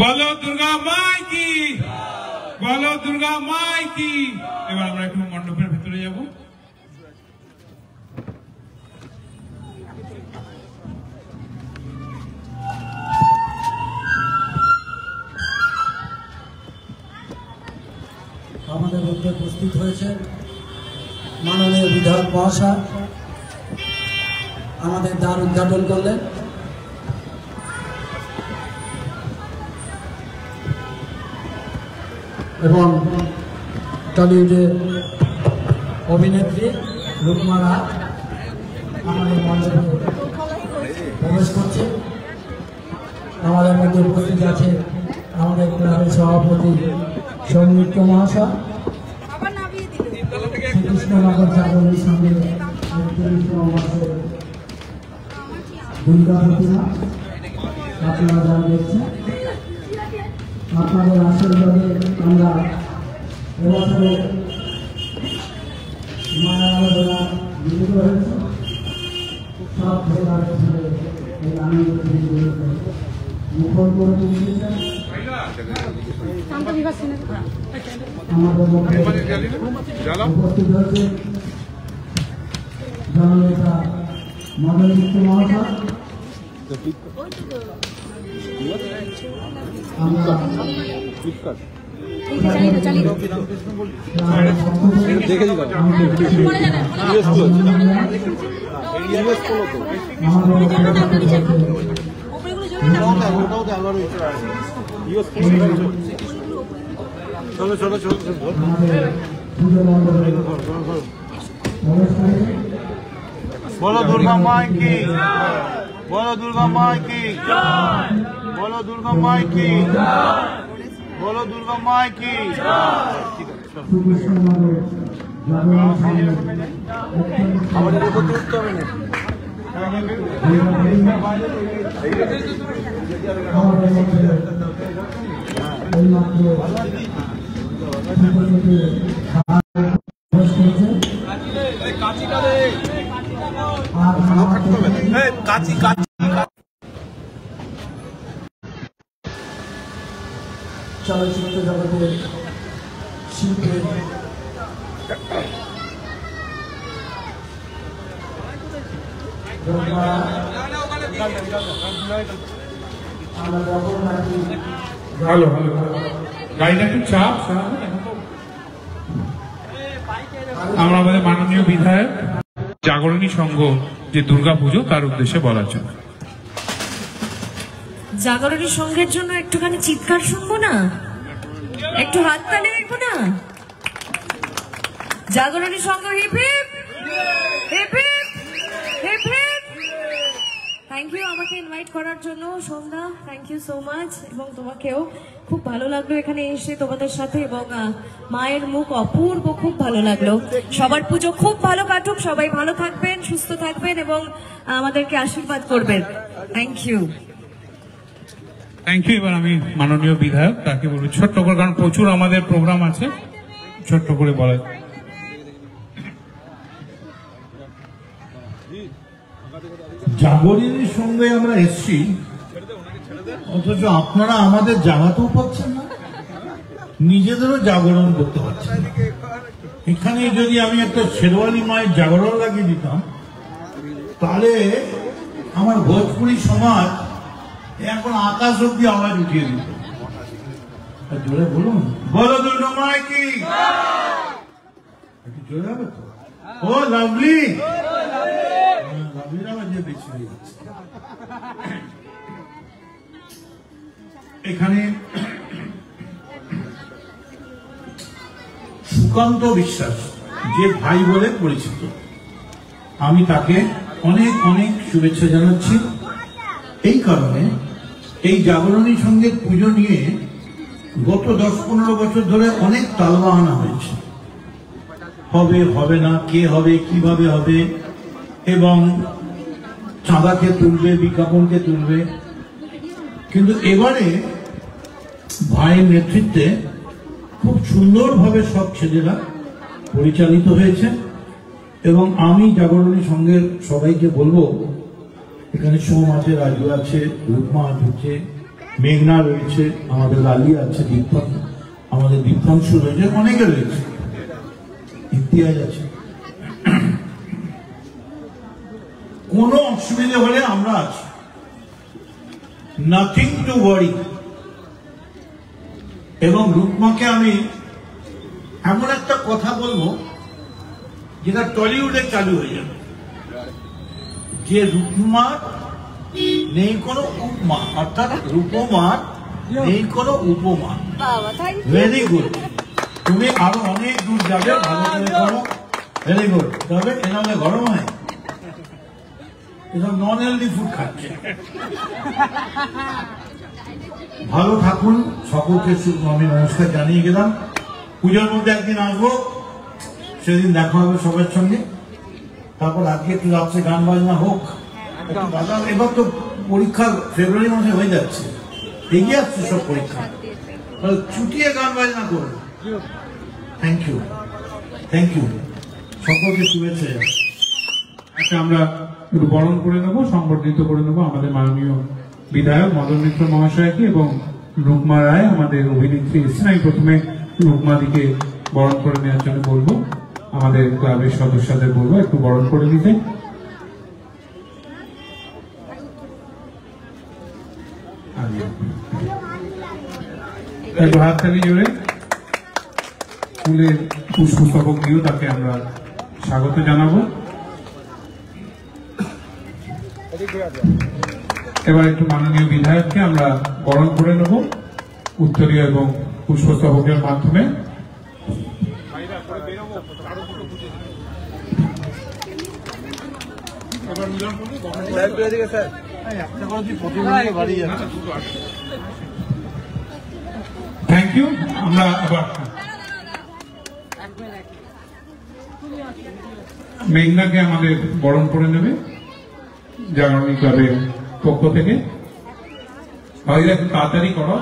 বলো দুর্গা মাই কি, বলো দুর্গা মাই কি। এবার আমরা একটু মণ্ডপের ভেতরে যাব। আমাদের মধ্যে উপস্থিত হয়েছে মাননীয় বিধায়ক মহাশয়, আমাদের দ্বার উদ্ঘাটন করলেন। এবং টলিউডের অভিনেত্রী রুকমা রায় আমাদের মণ্ডপে প্রবেশ করছে। আমাদের মধ্যে উপস্থিত আছে আমাদের ক্লাবের সভাপতি সৌমিত্র মহাশয়, শ্রীকৃষ্ণনগর জাগরণের সঙ্গে দুর্গা প্রতিমা আপনারা যা দেখছেন। আপনাদের আশীর্বাদে আমরা এবছরে মায়াবদলা বিজয়ী হয়েছে। সব প্রকার এই আনন্দগুলোকে মুখর করে তুলেছেন। আমাদের মধ্যে উপস্থিত হয়েছে জননেতা মদন মিত্র মহাশয়। আমরা बोलो दुर्गा माई की, बोलो दुर्गा माई की, बोलो दुर्गा माई की, बोलो दुर्गा माई की। আমাদের উপর উঠতে হবে না। চলচ্চিত্র জগতের শিল্পের ভালো ভালো গাড়িটা একটু চাপ। আমরা আমাদের মাননীয় বিধায়ক জাগরণী সংঘ যে দুর্গাপুজো তার উদ্দেশ্যে বলার জন্য। জাগরণী সংঘের জন্য একটুখানি চিৎকার শুনবো না, একটু হাততালি দেখবো না। Jagarani Sangha hip hip hip hip hip. Thank you আমাকে ইনভাইট করার জন্য Sandhya, thank you so much. এবং তোমাকেও খুব ভালো লাগলো এখানে এসে তোমাদের সাথে, এবং মায়ের মুখ অপূর্ব, খুব ভালো লাগলো। সবার পুজো খুব ভালো কাটুক, সবাই ভালো থাকবেন, সুস্থ থাকবেন এবং আমাদেরকে আশীর্বাদ করবেন। Thank you, thank you. এবার আমি মাননীয় বিধায়ক তাকে বলবো ছোট্ট করে, কারণ প্রচুর আমাদের প্রোগ্রাম আছে, ছোট্ট করে বলা। জাগরণীর সঙ্গে আমরা এসছি, অথচ আপনারা আমাদের জাগাতেও পাচ্ছেন না, নিজেদেরও জাগরণ করতে পারছেন না। এখানে যদি আমি একটা শেরওয়ালি মায়ের জাগরণ লাগিয়ে দিতাম, তাহলে আমার ভোজপুরি সমাজ এখন আকাশ অব্দি আওয়াজ উঠিয়ে দিত। জোরে বলুন, বলো দুর্গা মাই কি। জোরে হবে তো? ও লাভলি, এখানে সুকান্ত বিশ্বাস যে ভাই বলে পরিচিত, আমি তাকে অনেক অনেক শুভেচ্ছা জানাচ্ছি। এই কারণে এই জাগরণী সংঘের পুজো নিয়ে গত 10-15 বছর ধরে অনেক তালবাহানা হয়েছে, হবে হবে না, কে হবে, কিভাবে হবে, এবং চাঁদাকে তুলবে, বিজ্ঞাপনকে তুলবে। কিন্তু এবারে ভাইয়ের নেতৃত্বে খুব সুন্দরভাবে সব ছেলেরা পরিচালিত হয়েছে, এবং আমি জাগরণী সংঘের সবাইকে বলবো, এখানে সোম আছে, রাজু আছে, রুকমা আছে, মেঘনা রয়েছে, আমাদের লালি আছে, আমাদের দীপ্তাংশু রয়েছে, অনেকে রয়েছে, ইতিহাস আছে। কোনো অসুবিধা হলে আমরা আছি, নাথিং টু ওয়ারি। এবং রুকমাকে আমি এমন একটা কথা বলবো যেটা টলিউডে চালু হয়ে যাবে, যে রুকমার নেই কোনো উপমা, অর্থাৎ রূপমার নেই কোনো উপমা। ভেরি গুড, তুমি আরো অনেক দূর যাবে, ভালো করে করো, ভেরি গুড। তবে এনামে গরম হয়, এসব নন হেলদি ফুড খাচ্ছে। ভালো থাকুন, সকলকে আমি নমস্কার জানিয়ে গেলাম। পুজোর মধ্যে একদিন আসবো, সেদিন দেখা হবে সবার সঙ্গে। তারপর আজকে একটু রাত্রে গান বাজনা হোক। এবার তো পরীক্ষা ফেব্রুয়ারি মাসে হয়ে যাচ্ছে, এগিয়ে আসছে সব পরীক্ষা, ছুটিয়ে গান বাজনা করুন। থ্যাংক ইউ, থ্যাংক ইউ, সকলকে শুভেচ্ছা। আচ্ছা, আমরা একটু বরণ করে নেবো, সংবর্ধিত করে নেবো আমাদের মাননীয় বিধায়ক মদন মিত্র মহাশয়কে এবং রুকমা রায় আমাদের অভিনেত্রী এসেছেন। আমি প্রথমে রুকমাদিকে বরণ করে নেওয়ার জন্য বলবো, আমাদের ক্লাবের সদস্যদের বলবো একটু বরণ করে দিতে। একটু হাততালি জোরে ফুলের পুষ্পস্তবক দিয়েও তাকে আমরা স্বাগত জানাবো। এবার একটু মাননীয় বিধায়ককে আমরা বরণ করে নেব উত্তরীয় এবং পুষ্পস্তবকের মাধ্যমে। Thank you. আমরা আবার মেঘনাকে আমাদের বরণ করে নেবে জাগরণী ক্লাবের পক্ষ থেকে। ভাইরা একটু তাড়াতাড়ি করো,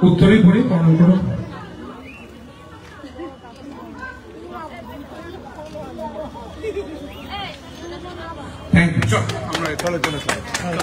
উত্তরে পড়ে বরণ করো। Thank you. আমরা চলো চলো।